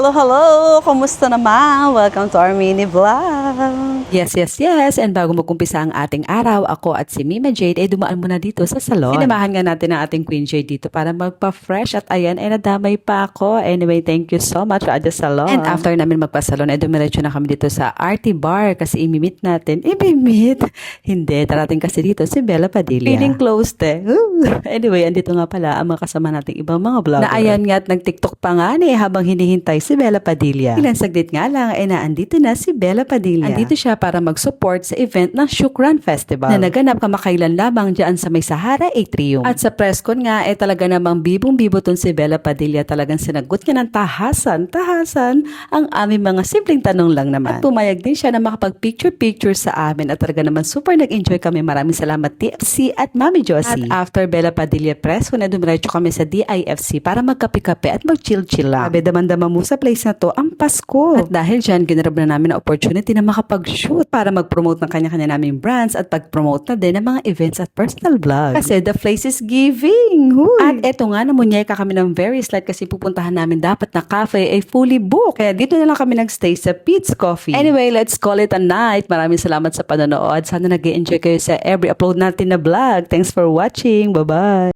Hello, hello! Kumusta naman? Welcome to our mini vlog. Yes. And bago mag-umpisa ang ating araw, ako at si Mima Jade ay dumaan muna dito sa salon. Sinamahan nga natin ang ating Queen Jade dito para magpa-fresh at ayan ay nadamay pa ako. Anyway, thank you so much at the salon. And after namin magpa-salon ay dumiretso na kami dito sa RT Bar kasi imimit natin. Imimit? Hindi, darating kasi dito si Bella Padilla. Feeling closed eh. Anyway, andito nga pala ang mga kasama nating ibang mga vlogger. Na ayan nga at nag-tiktok pa nga habang hinihintay si Bella Padilla. Ilang saglit nga lang ay naandito na si Bella Padilla. Andito siya para mag-support sa event ng Shukran Festival na naganap kamakailan lamang dyan sa may Sahara Atrium. At sa press con nga ay talaga namang bibong-bibo ton si Bella Padilla. Talagang sinagot niya ng tahasan ang aming mga simpleng tanong lang naman. At pumayag din siya na makapag-picture sa amin at talaga naman super nag-enjoy kami. Maraming salamat TFC at Mami Josie. At after Bella Padilla press con ay dumiretso kami sa DIFC para magkape-kape at mag-chill-chill lang. Sabi damang-dama mo sa place na to ang Pasko. At dahil dyan, ginarab na namin ang opportunity na makapag-shoot para mag-promote ng kanya-kanya naming brands at pag-promote na din ng mga events at personal vlogs. Kasi the place is giving. Huy. At eto nga, namunyeka kami ng very slight kasi pupuntahan namin dapat na cafe ay fully booked. Kaya dito na lang kami nagstay sa Pete's Coffee. Anyway, let's call it a night. Maraming salamat sa panonood. Sana nag-enjoy kayo sa every upload natin na vlog. Thanks for watching. Bye-bye.